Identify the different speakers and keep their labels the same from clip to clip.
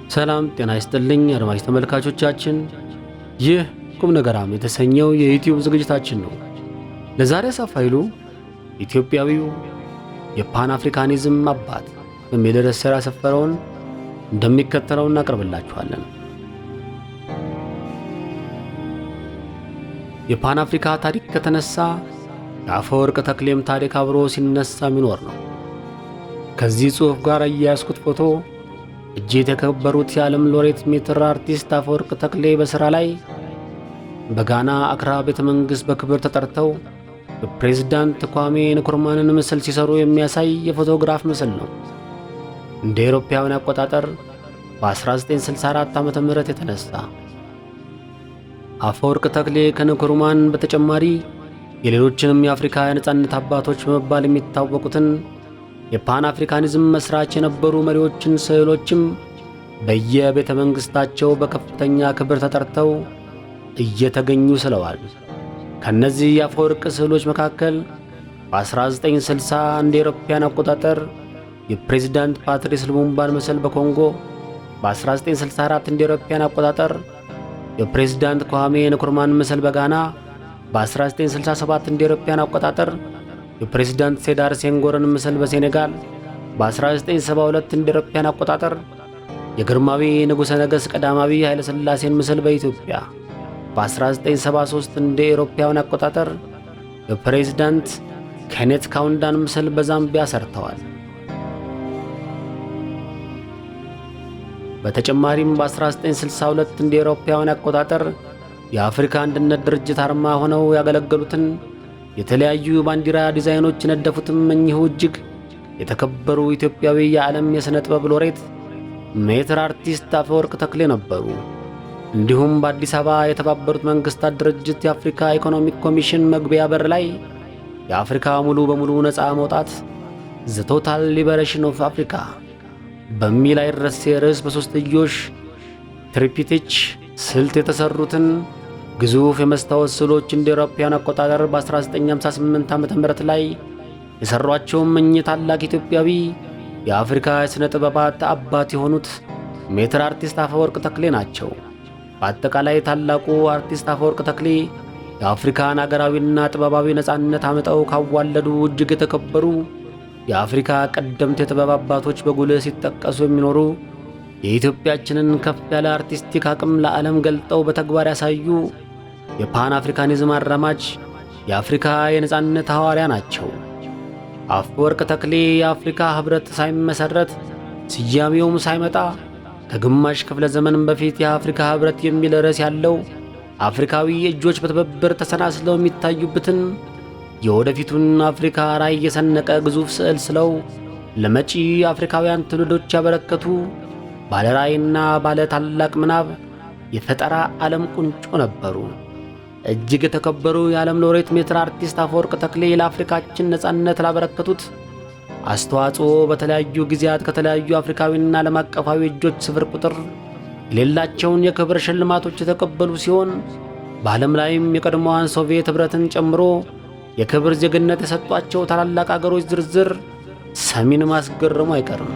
Speaker 1: ሰላም ጤና ይስጥልኝ አድማጭ ተመልካቾቻችን፣ ይህ ቁም ነገራም የተሰኘው የዩቲዩብ ዝግጅታችን ነው። ለዛሬ ሰፋይሉ ኢትዮጵያዊው የፓን አፍሪካኒዝም አባት በሚል ርዕስ ስር ያሰፈረውን እንደሚከተለው እናቀርብላችኋለን። የፓን አፍሪካ ታሪክ ከተነሳ የአፈወርቅ ተክሌም ታሪክ አብሮ ሲነሳ የሚኖር ነው። ከዚህ ጽሑፍ ጋር እያያዝኩት ፎቶ እጅግ የተከበሩት የዓለም ሎሬት ሜትር አርቲስት አፈወርቅ ተክሌ በሥራ ላይ በጋና አክራ ቤተ መንግሥት በክብር ተጠርተው በፕሬዝዳንት ኳሜ ንክሩማንን ምስል ሲሰሩ የሚያሳይ የፎቶግራፍ ምስል ነው። እንደ አውሮፓውያን አቆጣጠር በ1964 ዓመተ ምህረት የተነሳ። አፈወርቅ ተክሌ ከንክሩማን በተጨማሪ የሌሎችንም የአፍሪካ የነጻነት አባቶች በመባል የሚታወቁትን የፓን አፍሪካኒዝም መስራች የነበሩ መሪዎችን ስዕሎችም በየቤተ መንግሥታቸው በከፍተኛ ክብር ተጠርተው እየተገኙ ስለዋል። ከነዚህ የአፈወርቅ ስዕሎች መካከል በ1960 እንደ አውሮፓውያን አቆጣጠር የፕሬዝዳንት ፓትሪስ ሉሙምባን ምስል በኮንጎ፣ በ1964 እንደ አውሮፓውያን አቆጣጠር የፕሬዝዳንት ኳሜ ንክሩማን ምስል በጋና፣ በ1967 እንደ አውሮፓውያን አቆጣጠር የፕሬዝዳንት ሴዳር ሴንጎርን ምስል በሴኔጋል፣ በ1972 እንደ አውሮፓውያን አቆጣጠር የግርማዊ ንጉሠ ነገሥት ቀዳማዊ ኃይለ ሥላሴን ምስል በኢትዮጵያ፣ በ1973 እንደ አውሮፓውያን አቆጣጠር የፕሬዝዳንት ኬኔት ካውንዳን ምስል በዛምቢያ ሰርተዋል። በተጨማሪም በ1962 እንደ አውሮፓውያን አቆጣጠር የአፍሪካ አንድነት ድርጅት አርማ ሆነው ያገለገሉትን የተለያዩ ባንዲራ ዲዛይኖች የነደፉትም እኚሁ እጅግ የተከበሩ ኢትዮጵያዊ የዓለም የሥነ ጥበብ ሎሬት ሜትር አርቲስት አፈወርቅ ተክሌ ነበሩ። እንዲሁም በአዲስ አበባ የተባበሩት መንግሥታት ድርጅት የአፍሪካ ኢኮኖሚክ ኮሚሽን መግቢያ በር ላይ የአፍሪካ ሙሉ በሙሉ ነፃ መውጣት ዘ ቶታል ሊበሬሽን ኦፍ አፍሪካ በሚል አይረሴ ርዕስ በሦስትዮሽ ትሪፒቲች ስልት የተሠሩትን ግዙፍ የመስታወት ስዕሎች እንደ አውሮፓውያን አቆጣጠር በ1958 ዓመተ ምህረት ላይ የሠሯቸውም እኚህ ታላቅ ኢትዮጵያዊ የአፍሪካ የሥነ ጥበባት አባት የሆኑት ሜትር አርቲስት አፈወርቅ ተክሌ ናቸው። በአጠቃላይ ታላቁ አርቲስት አፈወርቅ ተክሌ የአፍሪካን አገራዊና ጥበባዊ ነጻነት አምጠው ካዋለዱ እጅግ የተከበሩ የአፍሪካ ቀደምት የጥበብ አባቶች በጉልህ ሲጠቀሱ የሚኖሩ የኢትዮጵያችንን ከፍ ያለ አርቲስቲክ አቅም ለዓለም ገልጠው በተግባር ያሳዩ የፓን አፍሪካኒዝም አራማጅ የአፍሪካ የነጻነት ሐዋርያ ናቸው። አፈወርቅ ተክሌ የአፍሪካ ኅብረት ሳይመሠረት ስያሜውም ሳይመጣ ከግማሽ ክፍለ ዘመን በፊት የአፍሪካ ኅብረት የሚል ርዕስ ያለው አፍሪካዊ እጆች በትብብር ተሰናስለው የሚታዩበትን የወደፊቱን አፍሪካ ራዕይ የሰነቀ ግዙፍ ስዕል ስለው ለመጪ አፍሪካውያን ትውልዶች ያበረከቱ ባለ ራዕይና ባለ ታላቅ ምናብ የፈጠራ ዓለም ቁንጮ ነበሩ። እጅግ የተከበሩ የዓለም ሎሬት ሜትር አርቲስት አፈወርቅ ተክሌ ለአፍሪካችን ነጻነት ላበረከቱት አስተዋጽኦ በተለያዩ ጊዜያት ከተለያዩ አፍሪካዊና ዓለም አቀፋዊ እጆች ስፍር ቁጥር የሌላቸውን የክብር ሽልማቶች የተቀበሉ ሲሆን በዓለም ላይም የቀድሞዋን ሶቪየት ኅብረትን ጨምሮ የክብር ዜግነት የሰጧቸው ታላላቅ አገሮች ዝርዝር ሰሚን ማስገረሙ አይቀርም።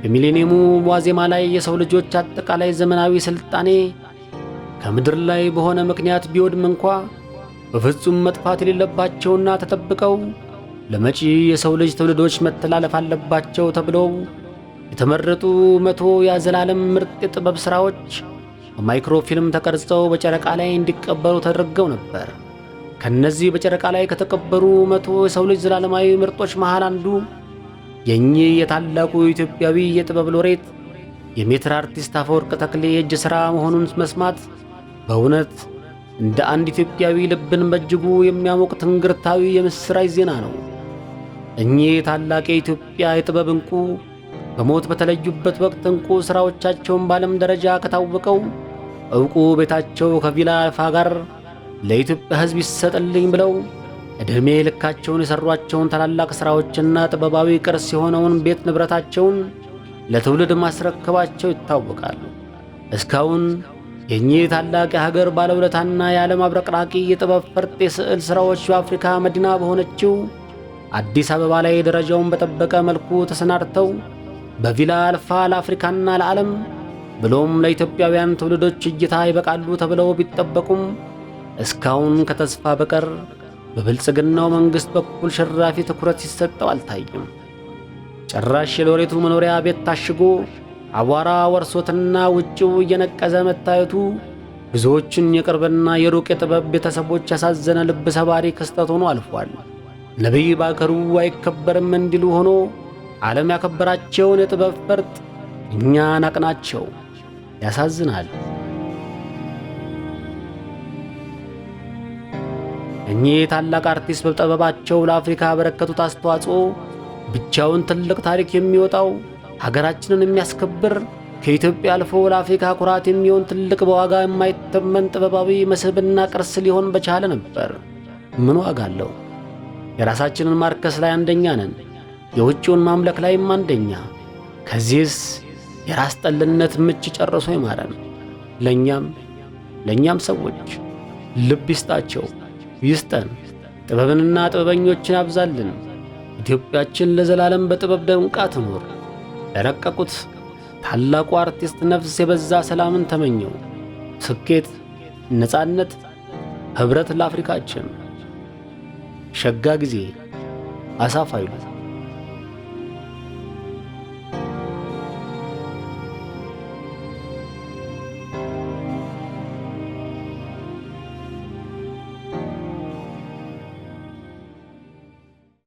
Speaker 1: በሚሌኒየሙ ዋዜማ ላይ የሰው ልጆች አጠቃላይ ዘመናዊ ስልጣኔ ከምድር ላይ በሆነ ምክንያት ቢወድም እንኳ በፍጹም መጥፋት የሌለባቸውና ተጠብቀው ለመጪ የሰው ልጅ ትውልዶች መተላለፍ አለባቸው ተብለው የተመረጡ 100 የዘላለም ምርጥ የጥበብ ሥራዎች በማይክሮፊልም ተቀርጸው በጨረቃ ላይ እንዲቀበሩ ተደርገው ነበር። ከነዚህ በጨረቃ ላይ ከተቀበሩ 100 የሰው ልጅ ዘላለማዊ ምርጦች መሃል አንዱ የኚህ የታላቁ ኢትዮጵያዊ የጥበብ ሎሬት የሜትር አርቲስት አፈወርቅ ተክሌ የእጅ ሥራ መሆኑን መስማት በእውነት እንደ አንድ ኢትዮጵያዊ ልብን በእጅጉ የሚያሞቅ ትንግርታዊ የምሥራች ዜና ነው። እኚህ ታላቅ የኢትዮጵያ የጥበብ ዕንቁ በሞት በተለዩበት ወቅት ዕንቁ ሥራዎቻቸውን በዓለም ደረጃ ከታወቀው ዕውቁ ቤታቸው ከቪላ አልፋ ጋር ለኢትዮጵያ ሕዝብ ይሰጥልኝ ብለው ዕድሜ ልካቸውን የሠሯቸውን ታላላቅ ሥራዎችና ጥበባዊ ቅርስ የሆነውን ቤት ንብረታቸውን ለትውልድ ማስረከባቸው ይታወቃሉ። እስካሁን የኚህ ታላቅ የሀገር ባለውለታና የዓለም አብረቅራቂ የጥበብ ፈርጥ የስዕል ሥራዎች በአፍሪካ መዲና በሆነችው አዲስ አበባ ላይ ደረጃውን በጠበቀ መልኩ ተሰናድተው በቪላ አልፋ ለአፍሪካና ለዓለም ብሎም ለኢትዮጵያውያን ትውልዶች እይታ ይበቃሉ ተብለው ቢጠበቁም እስካሁን ከተስፋ በቀር በብልጽግናው መንግሥት በኩል ሽራፊ ትኩረት ሲሰጠው አልታየም። ጭራሽ የሎሬቱ መኖሪያ ቤት ታሽጎ አቧራ ወርሶትና ውጭው እየነቀዘ መታየቱ ብዙዎችን የቅርብና የሩቅ የጥበብ ቤተሰቦች ያሳዘነ ልብ ሰባሪ ክስተት ሆኖ አልፏል። ነቢይ ባከሩ አይከበርም እንዲሉ ሆኖ ዓለም ያከበራቸውን የጥበብ ፈርጥ እኛ ናቅናቸው። ያሳዝናል። እኚህ ታላቅ አርቲስት በጥበባቸው ለአፍሪካ ያበረከቱት አስተዋጽኦ ብቻውን ትልቅ ታሪክ የሚወጣው ሀገራችንን የሚያስከብር ከኢትዮጵያ አልፎ ለአፍሪካ ኩራት የሚሆን ትልቅ በዋጋ የማይተመን ጥበባዊ መስህብና ቅርስ ሊሆን በቻለ ነበር። ምን ዋጋ አለው? የራሳችንን ማርከስ ላይ አንደኛ ነን፣ የውጭውን ማምለክ ላይም አንደኛ። ከዚህስ የራስ ጠልነት ምች ጨርሶ ይማረን። ለእኛም ሰዎች ልብ ይስጣቸው፣ ይስጠን። ጥበብንና ጥበበኞችን ያብዛልን። ኢትዮጵያችን ለዘላለም በጥበብ ደምቃ ትኖር። ለረቀቁት ታላቁ አርቲስት ነፍስ የበዛ ሰላምን ተመኘው። ስኬት፣ ነጻነት፣ ኅብረት ለአፍሪካችን። ሸጋ ጊዜ አሳፍ ኃይሉ